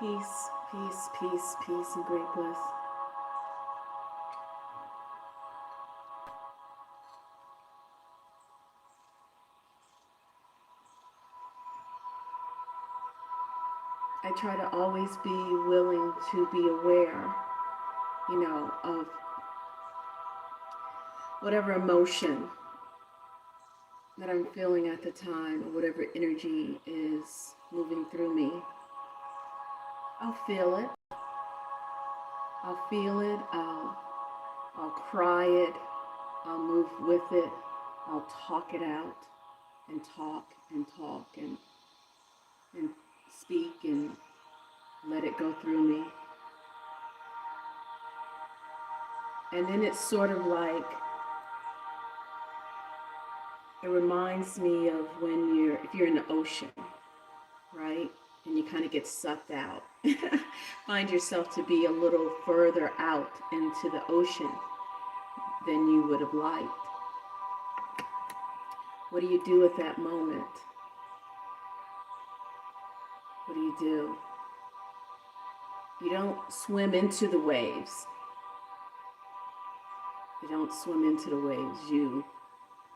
Peace, peace, peace, peace, and great bliss. I try to always be willing to be aware, of whatever emotion that I'm feeling at the time, or whatever energy is moving through me. I'll feel it. I'll feel it. I'll cry it. I'll move with it. I'll talk it out and talk and talk and speak and let it go through me. And then it's sort of like, it reminds me of if you're in the ocean, right? And you kind of get sucked out. Find yourself to be a little further out into the ocean than you would have liked. What do you do at that moment? What do you do? You don't swim into the waves. You don't swim into the waves. You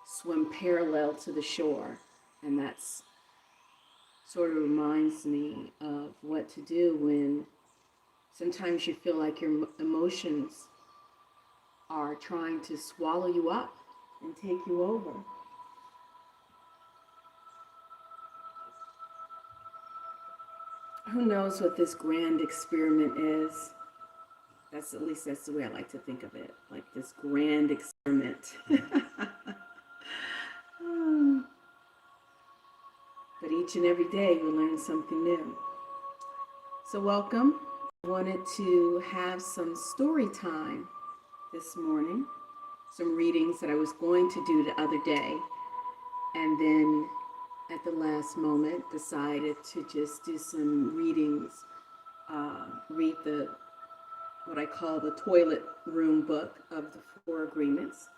swim parallel to the shore. And that's sort of reminds me of what to do when sometimes you feel like your emotions are trying to swallow you up and take you over. Who knows what this grand experiment is? That's the way I like to think of it, like this grand experiment. But each and every day we learn something new. So welcome. I wanted to have some story time this morning, some readings that I was going to do the other day, and then at the last moment decided to just do some readings, read what I call the toilet room book of the Four Agreements.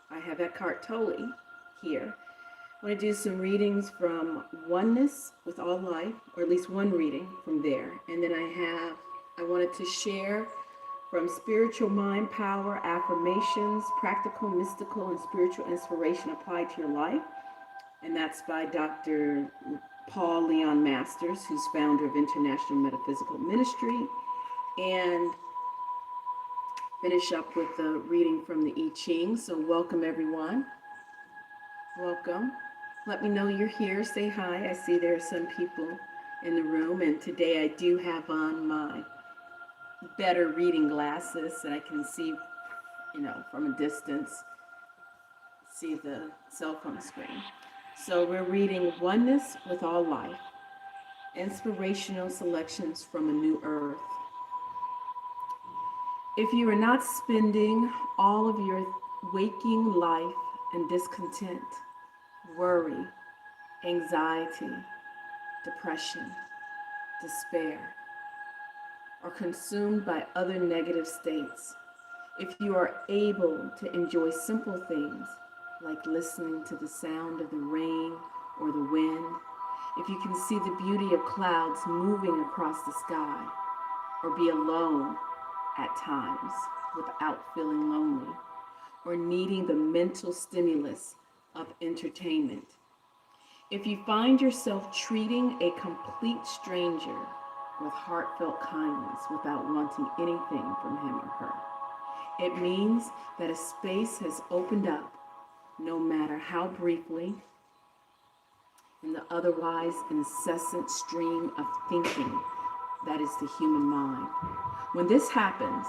I have Eckhart Tolle here. I want to do some readings from Oneness with All Life, or at least one reading from there. And then I wanted to share from Spiritual Mind Power, Affirmations, Practical, Mystical, and Spiritual Inspiration Applied to Your Life. And that's by Dr. Paul Leon Masters, who's founder of International Metaphysical Ministry. And finish up with the reading from the I Ching. So welcome, everyone. Welcome. Let me know you're here. Say hi. I see there are some people in the room. And today I do have on my better reading glasses that I can see, from a distance, see the cell phone screen. So we're reading Oneness with All Life, Inspirational Selections from a New Earth. If you are not spending all of your waking life in discontent, worry, anxiety, depression, despair, or consumed by other negative states, if you are able to enjoy simple things like listening to the sound of the rain or the wind, if you can see the beauty of clouds moving across the sky, or be alone at times without feeling lonely, or needing the mental stimulus of entertainment, if you find yourself treating a complete stranger with heartfelt kindness without wanting anything from him or her, it means that a space has opened up, no matter how briefly, in the otherwise incessant stream of thinking that is the human mind. When this happens,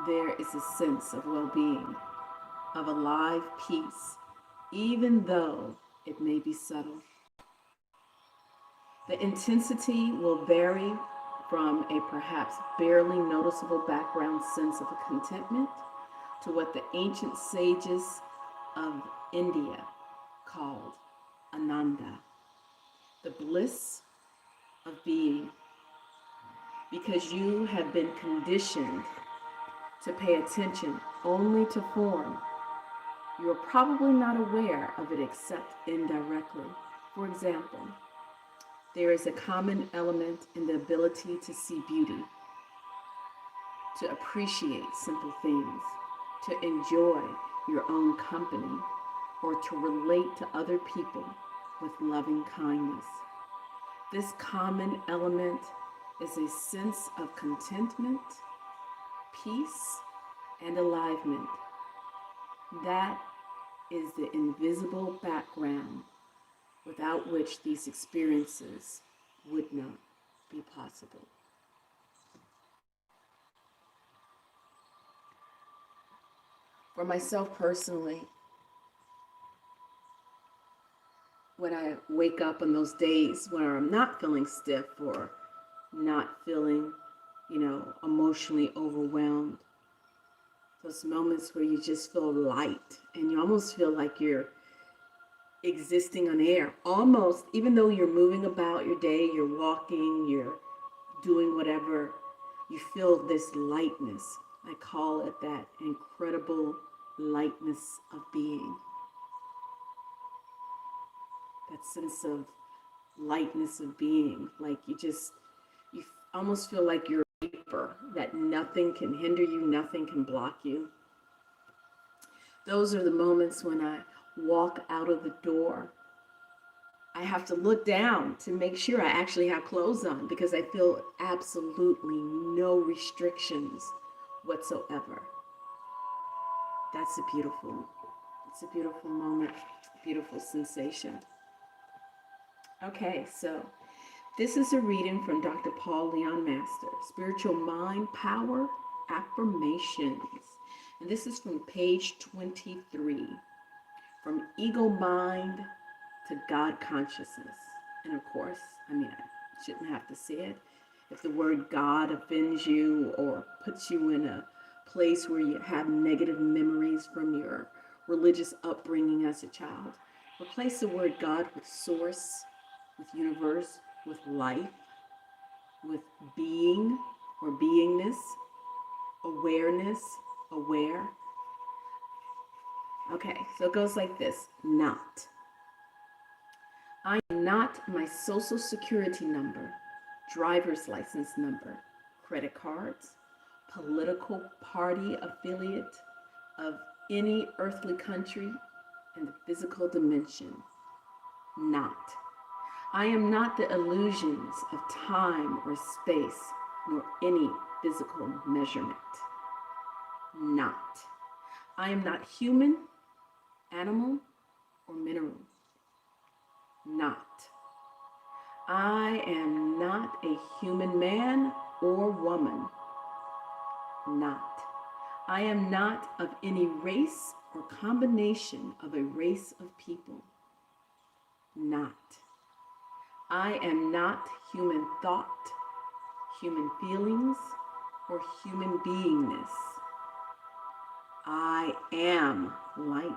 there is a sense of well-being, of alive peace, even though it may be subtle. The intensity will vary from a perhaps barely noticeable background sense of a contentment to what the ancient sages of India called Ananda, the bliss of being. Because you have been conditioned to pay attention only to form, you are probably not aware of it except indirectly. For example, There is a common element in the ability to see beauty, to appreciate simple things, to enjoy your own company, or to relate to other people with loving kindness. This common element is a sense of contentment, peace, and aliveness. That is the invisible background without which these experiences would not be possible. For myself personally, when I wake up on those days where I'm not feeling stiff or not feeling, emotionally overwhelmed, those moments where you just feel light and you almost feel like you're existing on air, almost, even though you're moving about your day, you're walking, you're doing whatever, you feel this lightness. I call it that incredible lightness of being. That sense of lightness of being, like you almost feel like you're a vapor, that nothing can hinder you, nothing can block you. Those are the moments when I walk out of the door. I have to look down to make sure I actually have clothes on because I feel absolutely no restrictions whatsoever. It's a beautiful moment, beautiful sensation. Okay, so this is a reading from Dr. Paul Leon Master, Spiritual Mind Power Affirmations. And this is from page 23, from ego mind to God consciousness. And of course, I shouldn't have to say it. If the word God offends you or puts you in a place where you have negative memories from your religious upbringing as a child, replace the word God with source, with universe, with life, with being or beingness, awareness, aware. Okay, so it goes like this. Not. I am not my social security number, driver's license number, credit cards, political party affiliate of any earthly country in the physical dimension. Not. I am not the illusions of time or space, nor any physical measurement. Not. I am not human, animal, or mineral. Not. I am not a human man or woman. Not. I am not of any race or combination of a race of people. Not. I am not human thought, human feelings, or human beingness. I am light.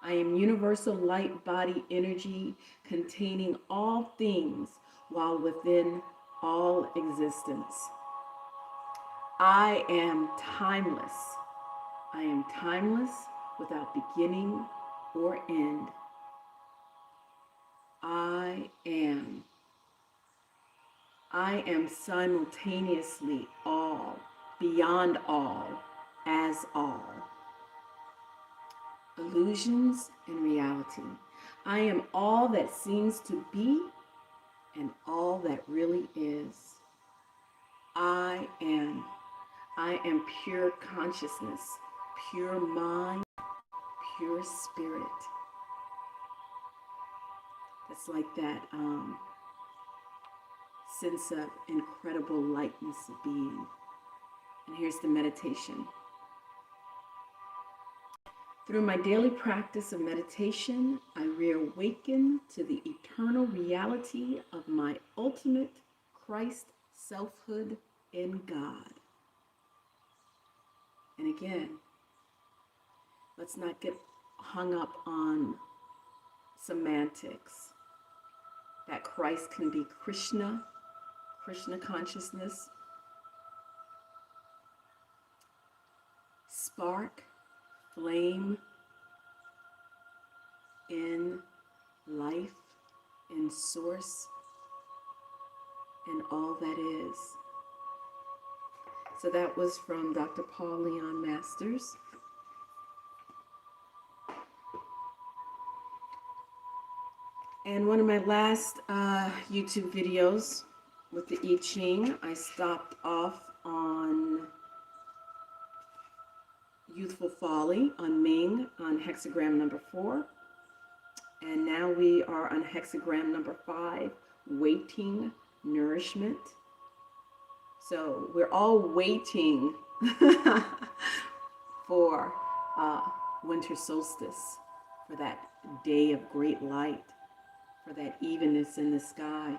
I am universal light body energy containing all things while within all existence. I am timeless. I am timeless without beginning or end. I am. I am simultaneously all, beyond all, as all. Illusions and reality. I am all that seems to be and all that really is. I am. I am pure consciousness, pure mind, pure spirit. It's like that sense of incredible lightness of being. And here's the meditation. Through my daily practice of meditation, I reawaken to the eternal reality of my ultimate Christ selfhood in God. And again, let's not get hung up on semantics. That Christ can be Krishna consciousness, spark, flame, in life, in source, and all that is. So that was from Dr. Paul Leon Masters. And one of my last YouTube videos with the I Ching, I stopped off on Youthful Folly on Ming on hexagram number 4. And now we are on hexagram number 5, Waiting Nourishment. So we're all waiting for winter solstice, for that day of great light, for that evenness in the sky,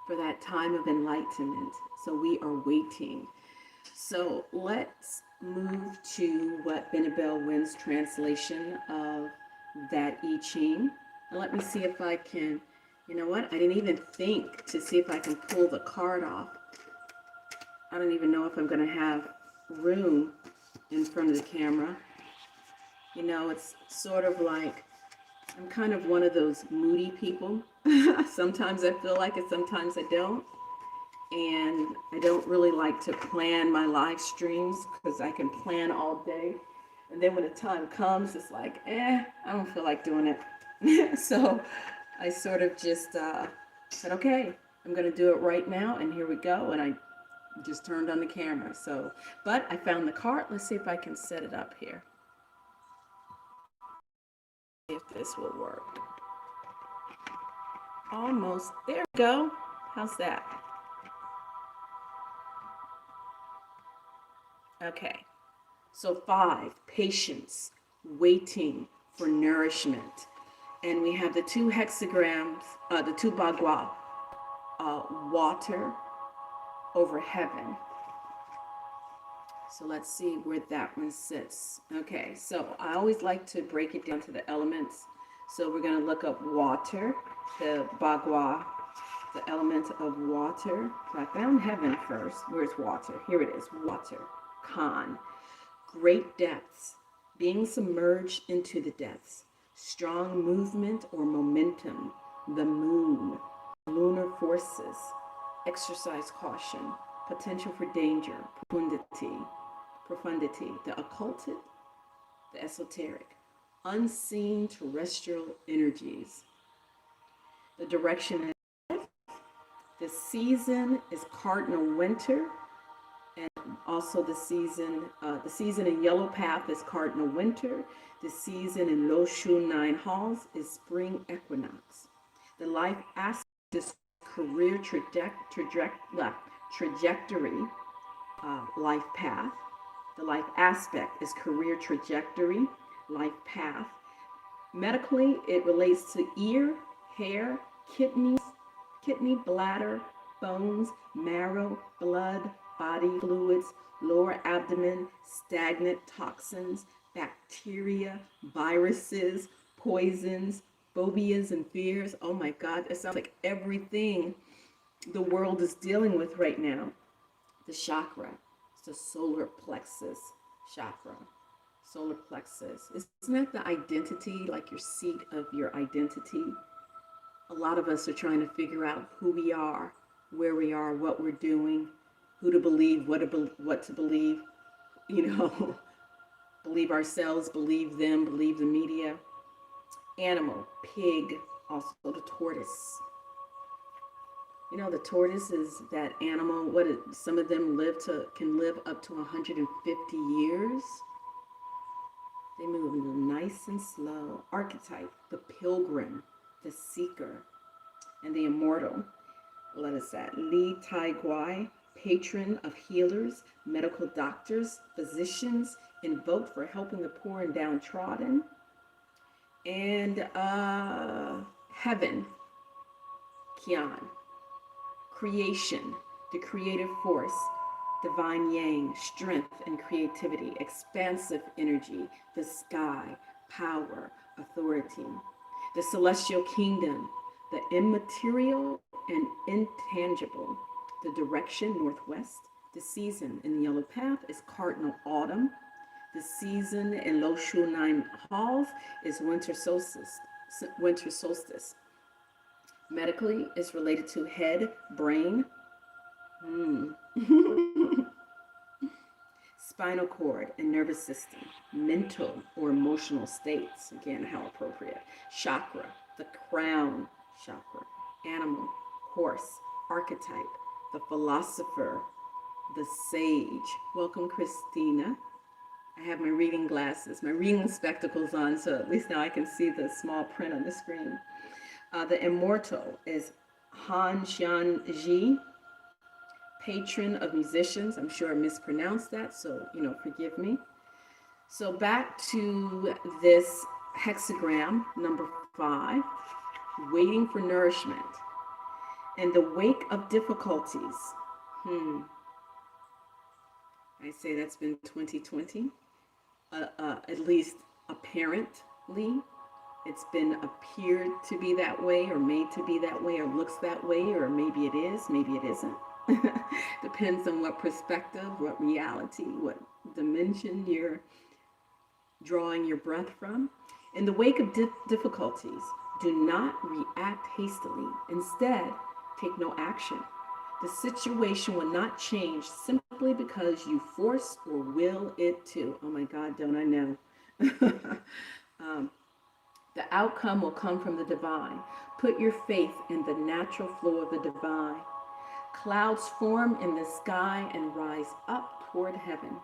for that time of enlightenment. So we are waiting. So let's move to what Benebell Wynn's translation of that I Ching. And let me see if I can, you know what? I didn't even think to see if I can pull the card off. I don't even know if I'm going to have room in front of the camera. You know, it's sort of like I'm kind of one of those moody people. Sometimes I feel like it, sometimes I don't. And I don't really like to plan my live streams because I can plan all day. And then when the time comes, it's like, I don't feel like doing it. So I sort of just said, okay, I'm going to do it right now. And here we go. And I just turned on the camera. So, but I found the card. Let's see if I can set it up here. If this will work. Almost. There we go. How's that? Okay. So 5, patience, waiting for nourishment. And we have the 2 hexagrams, the 2 bagua, water over heaven. So let's see where that one sits. Okay, so I always like to break it down to the elements. So we're going to look up water, the bagua, the element of water. So I found heaven first. Where's water? Here it is, water. Khan, great depths, being submerged into the depths, strong movement or momentum, the moon, lunar forces, exercise caution, potential for danger, profundity, the occulted, the esoteric, unseen terrestrial energies. The direction is, the season is cardinal winter, and also the season in Yellow Path is cardinal winter. The season in Lo Shun 9 halls is spring equinox. The life aspect is career trajectory, life path. The life aspect is career trajectory, life path. Medically, it relates to ear, hair, kidney, bladder, bones, marrow, blood, body fluids, lower abdomen, stagnant toxins, bacteria, viruses, poisons, phobias and fears. Oh my God, it sounds like everything the world is dealing with right now. The chakra, it's the solar plexus chakra. Solar plexus. Isn't that the identity, like your seat of your identity? A lot of us are trying to figure out who we are, where we are, what we're doing, who to believe, what to believe, you know, believe ourselves, believe them, believe the media. Animal, pig, also the tortoise. You know, the tortoise is that animal, some of them can live up to 150 years. They move nice and slow. Archetype, the pilgrim, the seeker, and the immortal. Let us at Li Tai Guai, patron of healers, medical doctors, physicians, invoked for helping the poor and downtrodden. And heaven, Kian, creation, the creative force, divine yang, strength and creativity, expansive energy, the sky, power, authority, the celestial kingdom, the immaterial and intangible, the direction northwest. The season in the Yellow Path is cardinal autumn. The season in Lo Shun 9 halls is winter solstice. Medically, it's related to head, brain, spinal cord and nervous system, mental or emotional states, again, how appropriate, chakra, the crown chakra, animal, horse, archetype, the philosopher, the sage. Welcome, Christina. I have my reading glasses, my reading spectacles on, so at least now I can see the small print on the screen. The immortal is Han Xian Ji, patron of musicians. I'm sure I mispronounced that, so, forgive me. So back to this hexagram, number 5, waiting for nourishment. In the wake of difficulties, I say that's been 2020, at least apparently. It's been appeared to be that way, or made to be that way, or looks that way, or maybe it is, maybe it isn't. Depends on what perspective, what reality, what dimension you're drawing your breath from. In the wake of difficulties, do not react hastily. Instead, take no action. The situation will not change simply because you force or will it to. Oh my God, don't I know? The outcome will come from the divine. Put your faith in the natural flow of the divine. Clouds form in the sky and rise up toward heaven.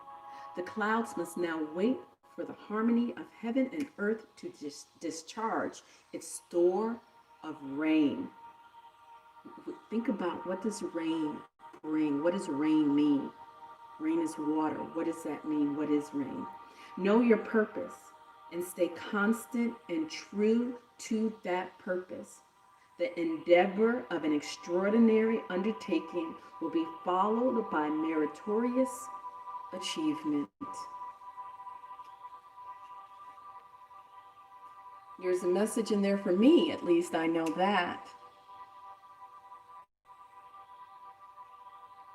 The clouds must now wait for the harmony of heaven and earth to discharge its store of rain. Think about, what does rain bring? What does rain mean? Rain is water. What does that mean? What is rain? Know your purpose and stay constant and true to that purpose. The endeavor of an extraordinary undertaking will be followed by meritorious achievement. There's a message in there for me, at least I know that.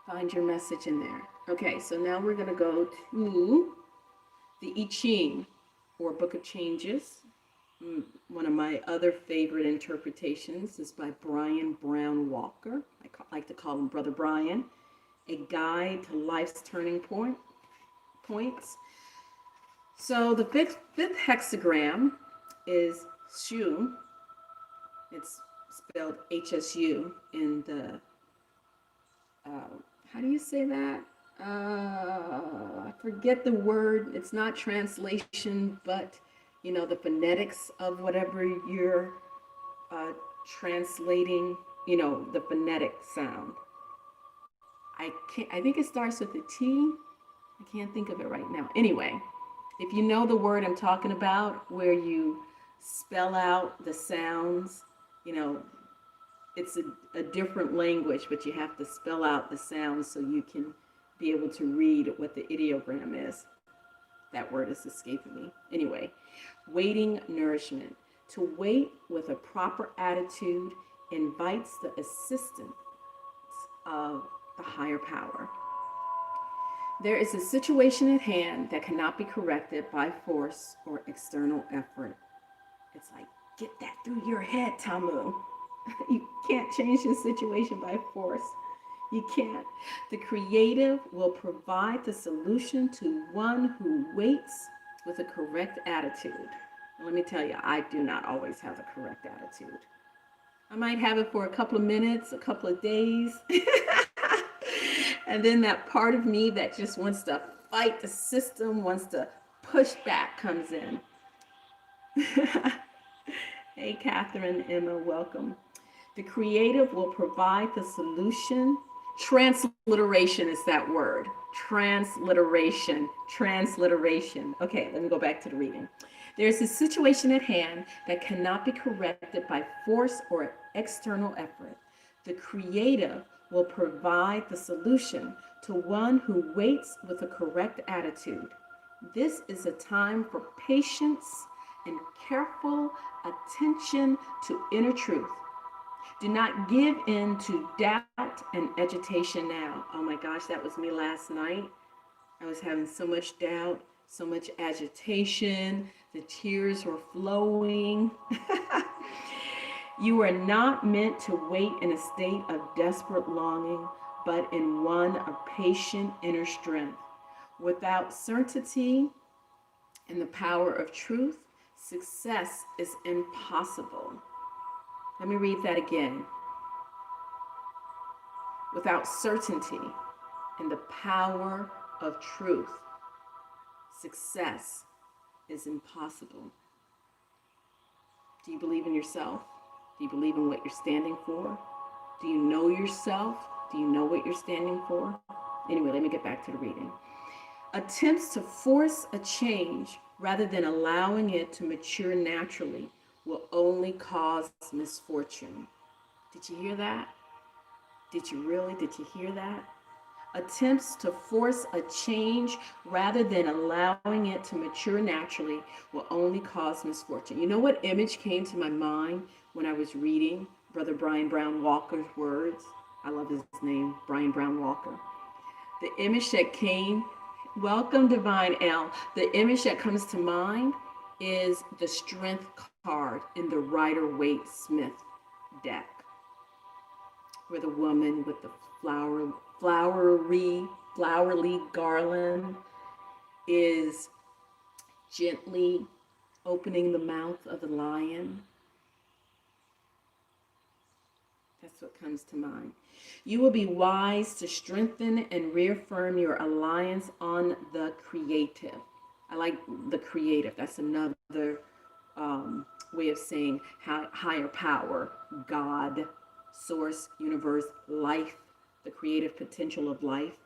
Find your message in there. Okay, so now we're going to go to the I Ching, or Book of Changes. One of my other favorite interpretations is by Brian Brown Walker. I like to call him Brother Brian. A Guide to Life's Turning Points. So the fifth hexagram is Shu. It's spelled HSU in the, how do you say that? I forget the word. It's not translation, but the phonetics of whatever you're translating, the phonetic sound. I think it starts with a T. I can't think of it right now. Anyway, if you know the word I'm talking about, where you spell out the sounds, it's a different language, but you have to spell out the sounds so you can be able to read what the ideogram is. That word is escaping me. Anyway, waiting nourishment. To wait with a proper attitude invites the assistance of the higher power. There is a situation at hand that cannot be corrected by force or external effort. It's like, get that through your head, Tamu. You can't change the situation by force. You can't. The creative will provide the solution to one who waits with a correct attitude. And let me tell you, I do not always have the correct attitude. I might have it for a couple of minutes, a couple of days. And then that part of me that just wants to fight the system, wants to push back, comes in. Hey, Catherine, Emma, welcome. The creative will provide the solution. Transliteration is that word. Transliteration. Okay, let me go back to the reading. There's a situation at hand that cannot be corrected by force or external effort. The creative will provide the solution to one who waits with a correct attitude. This is a time for patience and careful attention to inner truth. Do not give in to doubt and agitation now. Oh my gosh, that was me last night. I was having so much doubt, so much agitation. The tears were flowing. You are not meant to wait in a state of desperate longing, but in one of patient inner strength. Without certainty in the power of truth, success is impossible. Let me read that again. Without certainty in the power of truth, success is impossible. Do you believe in yourself? Do you believe in what you're standing for? Do you know yourself? Do you know what you're standing for? Anyway, let me get back to the reading. Attempts to force a change rather than allowing it to mature naturally will only cause misfortune. Did you hear that? Did you hear that? Attempts to force a change rather than allowing it to mature naturally will only cause misfortune. You know what image came to my mind when I was reading Brother Brian Brown Walker's words? I love his name, Brian Brown Walker. The image that came, welcome Divine L. The image that comes to mind is the strength card in the Rider-Waite-Smith deck, where the woman with the flowery garland is gently opening the mouth of the lion. That's what comes to mind. You will be wise to strengthen and reaffirm your alliance on the creative. I like the creative. That's another way of saying higher power, God, source, universe, life, the creative potential of life.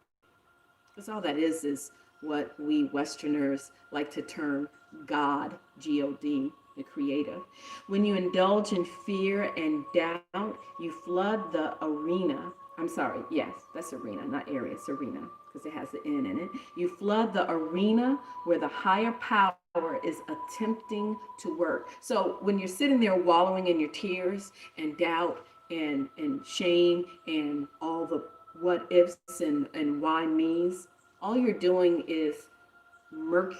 Because all that is what we Westerners like to term God, G-O-D, the creative. When you indulge in fear and doubt, you flood the arena. I'm sorry, yes, that's arena, not area, it's arena, because it has the N in it. You flood the arena where the higher power is attempting to work. So when you're sitting there wallowing in your tears and doubt and shame and all the what ifs and why me's, all you're doing is my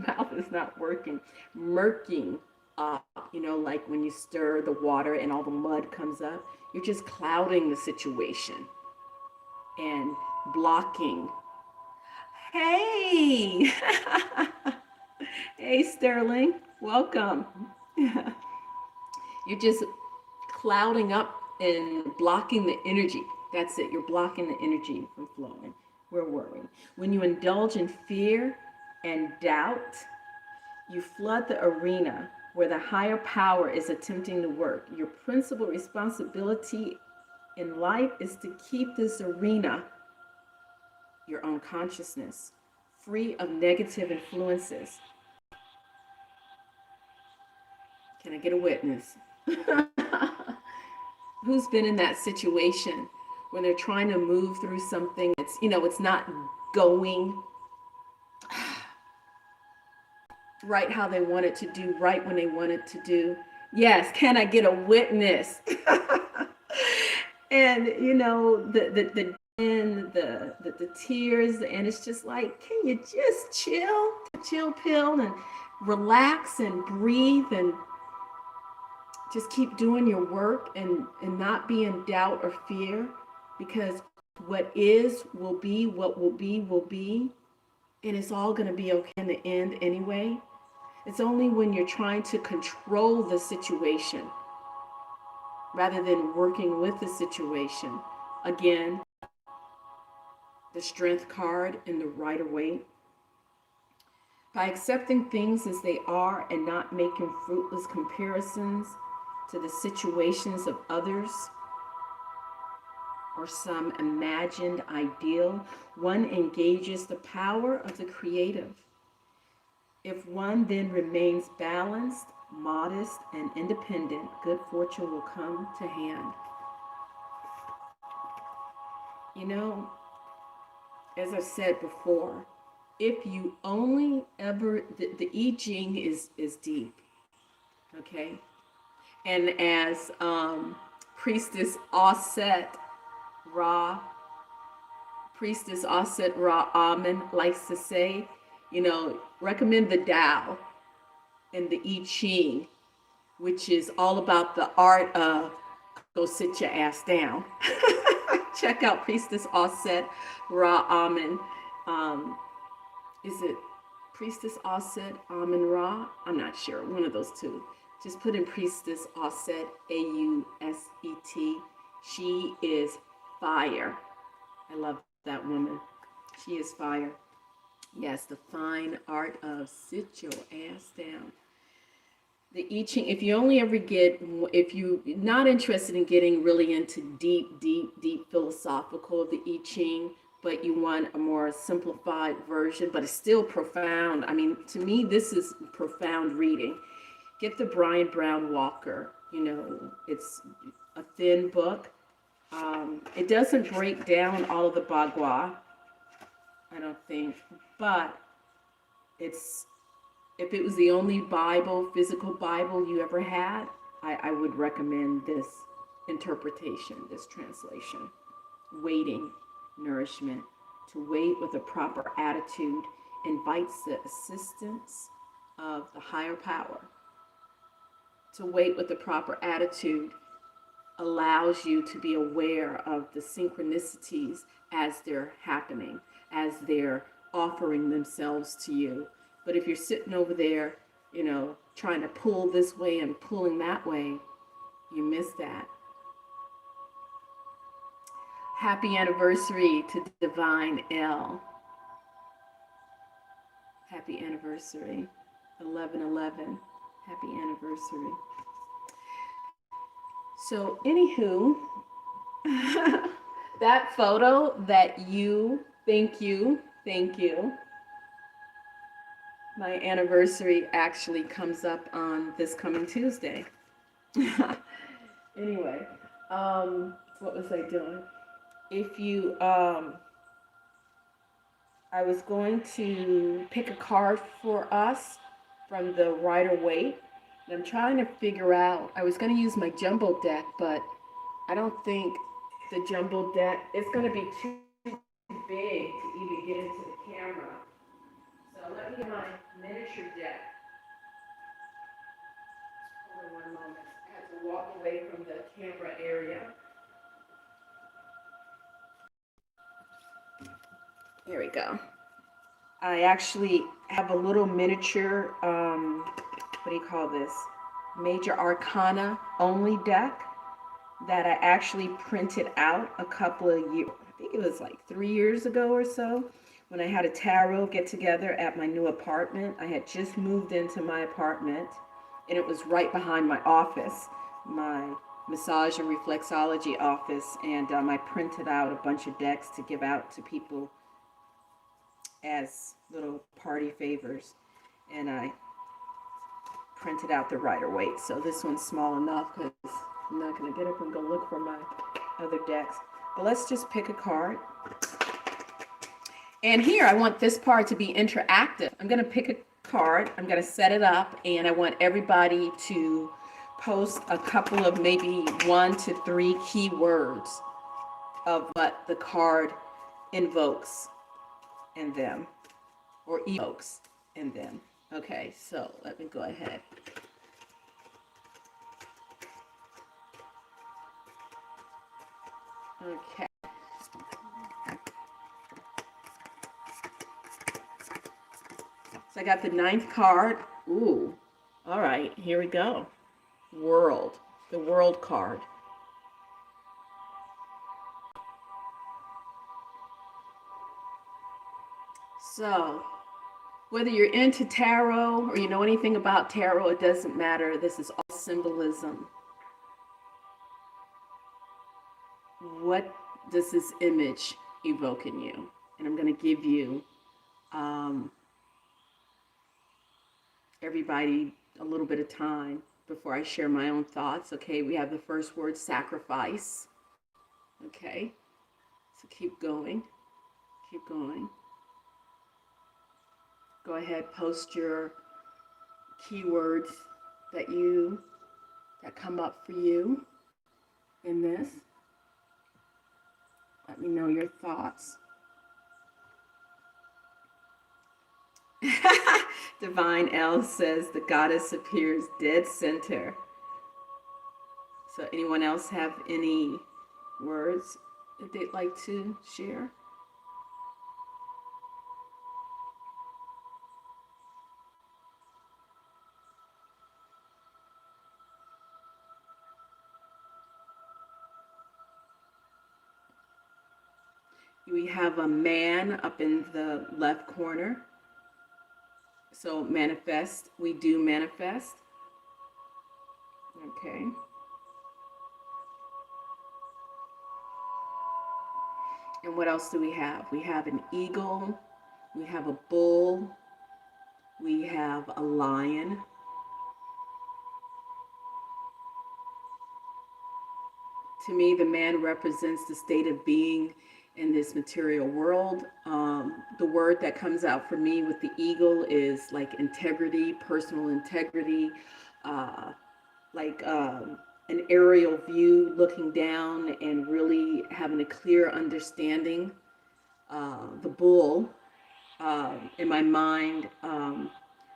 mouth is not working, murking up, like when you stir the water and all the mud comes up, you're just clouding the situation and blocking. Hey, hey Sterling, welcome. You're just clouding up and blocking the energy. That's it. You're blocking the energy from flowing. We're worrying. When you indulge in fear and doubt, you flood the arena where the higher power is attempting to work. Your principal responsibility in life is to keep this arena, your own consciousness, free of negative influences. Can I get a witness? Who's been in that situation when they're trying to move through something that's, it's not going right how they want it to do, right when they want it to do? Yes, can I get a witness? And the tears, and it's just like, can you just chill pill and relax and breathe and just keep doing your work and not be in doubt or fear, because what is will be, what will be, and it's all going to be okay in the end anyway. It's only when you're trying to control the situation rather than working with the situation. Again, the strength card in the Rider-Waite. By accepting things as they are and not making fruitless comparisons to the situations of others or some imagined ideal, one engages the power of the creative. If one then remains balanced, modest, and independent, good fortune will come to hand. As I said before, if you only ever, the I Ching is deep, okay? And as Priestess Aset Ra Amen likes to say, recommend the Tao and the I Ching which is all about the art of go sit your ass down. Check out Priestess Auset Ra Amen. Is it Priestess Auset Amen Ra? I'm not sure. One of those two. Just put in Priestess Auset, Auset. She is fire. I love that woman. She is fire. Yes, the fine art of sit your ass down. The I Ching, if you're not interested in getting really into deep philosophical of the I Ching, but you want a more simplified version, but it's still profound. I mean, to me, this is profound reading. Get the Brian Brown Walker. It's a thin book. It doesn't break down all of the Bagua, I don't think, but if it was the only Bible, physical Bible you ever had, I would recommend this interpretation, this translation. Waiting, nourishment. To wait with a proper attitude invites the assistance of the higher power. To wait with the proper attitude allows you to be aware of the synchronicities as they're happening, as they're offering themselves to you. But if you're sitting over there, trying to pull this way and pulling that way, you miss that. Happy anniversary to Divine L. Happy anniversary. 11/11. Happy anniversary. So, anywho, that photo that thank you. My anniversary actually comes up on this coming Tuesday. Anyway, what was I doing? I was going to pick a card for us from the Rider-Waite. And I'm trying to figure out, I was going to use my jumbo deck, but I don't think the jumbo deck is going to be too big to even get into the camera. So let me get my miniature deck. Hold on one moment. I have to walk away from the camera area. Here we go. I actually have a little miniature, what do you call this? Major Arcana only deck that I actually printed out a couple of years, I think it was like 3 years ago or so, when I had a tarot get together at my new apartment. I had just moved into my apartment and it was right behind my office, my massage and reflexology office, and I printed out a bunch of decks to give out to people as little party favors, and I printed out the Rider-Waite. So this one's small enough because I'm not going to get up and go look for my other decks. But let's just pick a card. And here I want this part to be interactive. I'm going to pick a card, I'm going to set it up, and I want everybody to post a couple of maybe 1 to 3 keywords of what the card invokes in them, or evokes in them. Okay, so let me go ahead. Okay. So I got the 9th card. Ooh. All right, here we go. World. The World card. So, whether you're into tarot or you know anything about tarot, it doesn't matter. This is all symbolism. What does this image evoke in you? And I'm going to give you everybody a little bit of time before I share my own thoughts. Okay, we have the first word, sacrifice. Okay, so keep going. Keep going. Go ahead, post your keywords that come up for you in this. Let me know your thoughts. Divine L says the goddess appears dead center. So anyone else have any words that they'd like to share? We have a man up in the left corner. So manifest, we do manifest. Okay. And what else do we have? We have an eagle, we have a bull, we have a lion. To me, the man represents the state of being in this material world. The word that comes out for me with the eagle is like integrity, personal integrity, like an aerial view, looking down and really having a clear understanding. The bull, in my mind,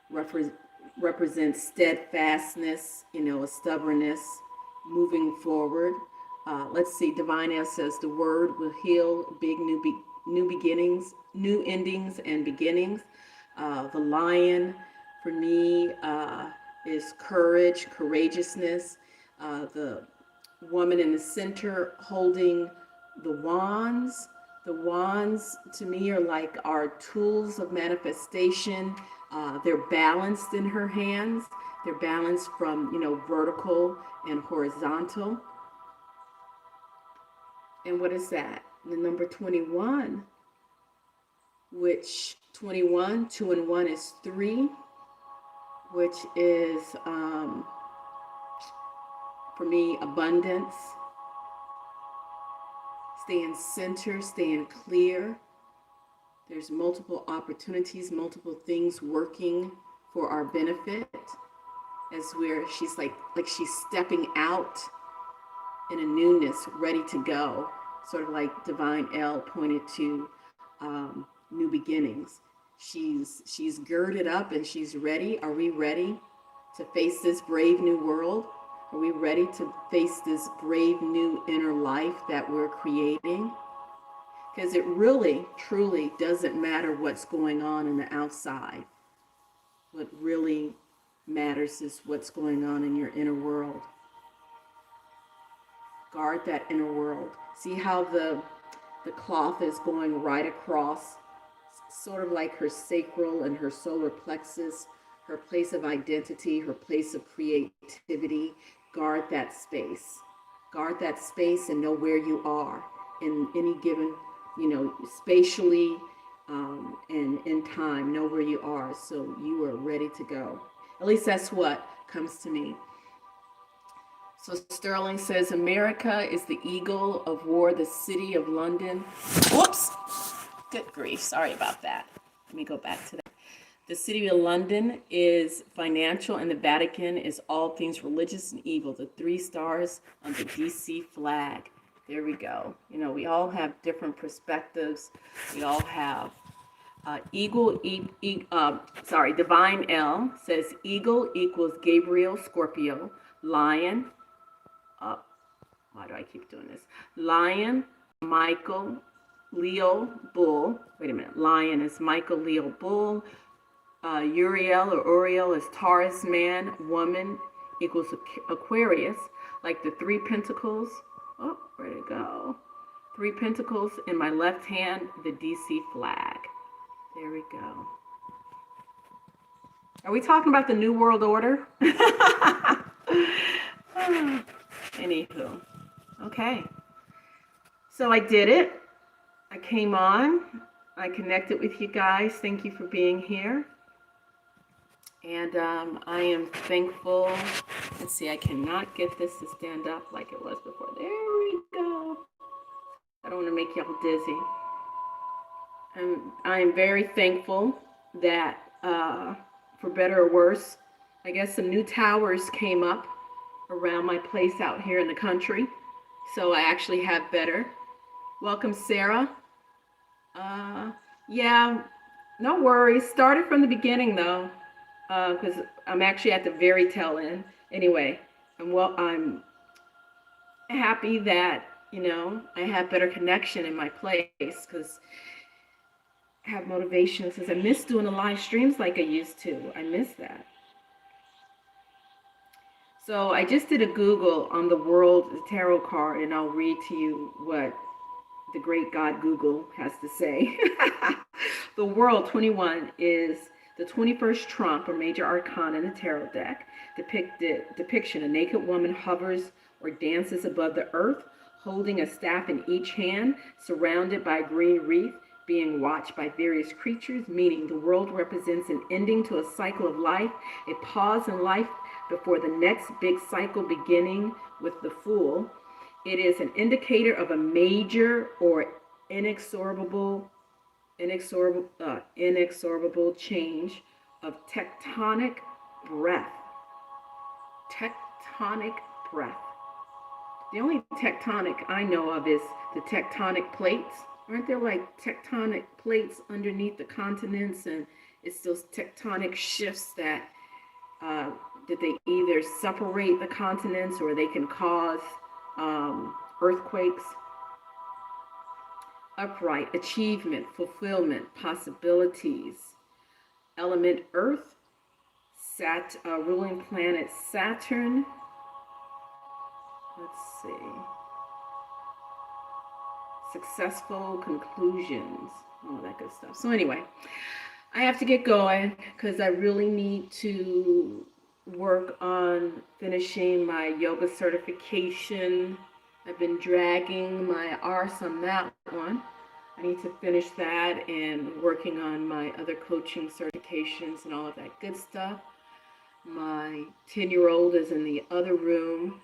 represents steadfastness, a stubbornness, moving forward. Let's see, Divine S says the word will heal big new beginnings, new endings and beginnings. The lion for me is courage, courageousness. The woman in the center holding the wands. The wands to me are like our tools of manifestation. They're balanced in her hands. They're balanced from, vertical and horizontal. And what is that? The number 21, which 21, 2 and 1 is 3, which is, for me, abundance. Staying center, staying clear. There's multiple opportunities, multiple things working for our benefit as she's like she's stepping out in a newness, ready to go, sort of like Divine L pointed to new beginnings. She's girded up and she's ready. Are we ready to face this brave new world? Are we ready to face this brave new inner life that we're creating? Because it really, truly doesn't matter what's going on in the outside. What really matters is what's going on in your inner world. Guard that inner world. See how the cloth is going right across, sort of like her sacral and her solar plexus, her place of identity, her place of creativity. Guard that space. Guard that space and know where you are in any given, spatially and in time. Know where you are so you are ready to go. At least that's what comes to me. So Sterling says, America is the eagle of war, the city of London. Whoops! Good grief. Sorry about that. Let me go back to that. The city of London is financial, and the Vatican is all things religious and evil. The 3 stars on the DC flag. There we go. We all have different perspectives. We all have Divine L says eagle equals Gabriel, Scorpio, lion. Why do I keep doing this? Lion, Michael, Leo, bull. Wait a minute. Lion is Michael, Leo, bull. Uriel is Taurus, man, woman, equals Aquarius, like the 3 pentacles. Oh, where'd it go? 3 pentacles in my left hand, the DC flag. There we go. Are we talking about the New World Order? Anywho, okay. So I did it. I came on. I connected with you guys. Thank you for being here. And I am thankful. Let's see, I cannot get this to stand up like it was before. There we go. I don't want to make y'all dizzy. I am very thankful that, for better or worse, I guess some new towers came up around my place out here in the country. So I actually have better. Welcome, Sarah. Yeah, no worries. Started from the beginning, though. Because I'm actually at the very tail end. Anyway, I'm happy that, I have better connection in my place because I have motivation. It says I miss doing the live streams like I used to. I miss that. So I just did a Google on the world tarot card, and I'll read to you what the great God Google has to say. The world 21 is the 21st trump or major arcana in the tarot deck. Depiction: a naked woman hovers or dances above the earth, holding a staff in each hand, surrounded by a green wreath, being watched by various creatures, meaning the world represents an ending to a cycle of life, a pause in life before the next big cycle beginning with the Fool. It is an indicator of a major or inexorable change of tectonic breath. Tectonic breath. The only tectonic I know of is the tectonic plates. Aren't there like tectonic plates underneath the continents, and it's those tectonic shifts that they either separate the continents or they can cause earthquakes. Upright, achievement, fulfillment, possibilities. Element Earth, ruling planet Saturn. Let's see. Successful conclusions. All that good stuff. So anyway, I have to get going because I really need to work on finishing my yoga certification. I've been dragging my arse on that one. I need to finish that and working on my other coaching certifications and all of that good stuff. My 10-year-old is in the other room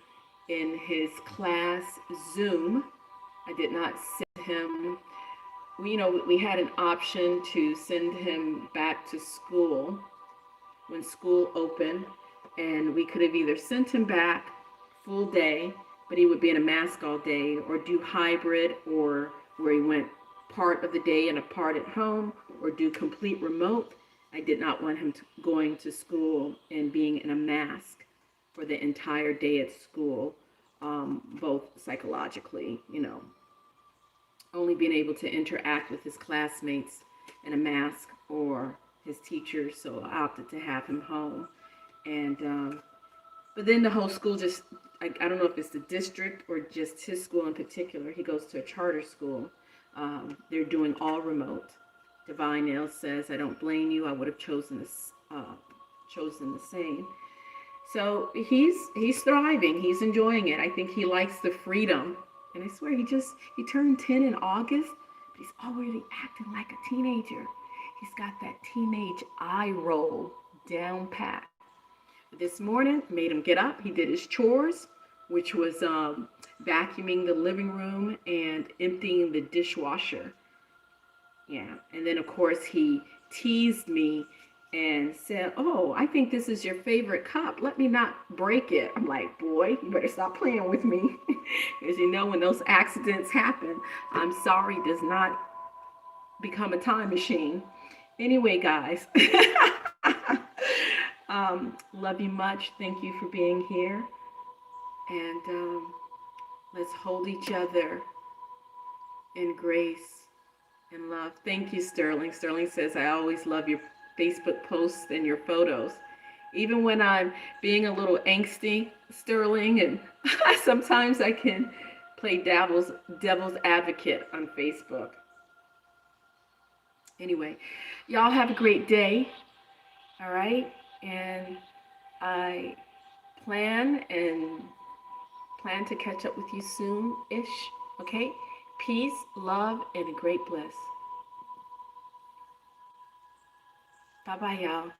in his class Zoom. I did not send him. We had an option to send him back to school when school opened, and we could have either sent him back full day, but he would be in a mask all day, or do hybrid, or where he went part of the day and a part at home, or do complete remote. I did not want him going to school and being in a mask for the entire day at school, both psychologically, only being able to interact with his classmates in a mask or his teachers, so I opted to have him home. And but then the whole school just, I don't know if it's the district or just his school in particular. He goes to a charter school. They're doing all remote. Divine Nail says, I don't blame you. I would have chosen the same. So he's thriving. He's enjoying it. I think he likes the freedom. And I swear he turned 10 in August, but he's already acting like a teenager. He's got that teenage eye roll down pat. This morning, made him get up. He did his chores, which was vacuuming the living room and emptying the dishwasher. Yeah, and then of course he teased me and said, oh, I think this is your favorite cup. Let me not break it. I'm like, boy, you better stop playing with me. Because when those accidents happen, I'm sorry does not become a time machine. Anyway, guys, love you much. Thank you for being here. And let's hold each other in grace and love. Thank you, Sterling. Sterling says, I always love your Facebook posts and your photos. Even when I'm being a little angsty, Sterling, and sometimes I can play devil's advocate on Facebook. Anyway, y'all have a great day. All right? And I plan to catch up with you soon-ish. Okay? Peace, love, and a great bliss. Bye-bye, y'all.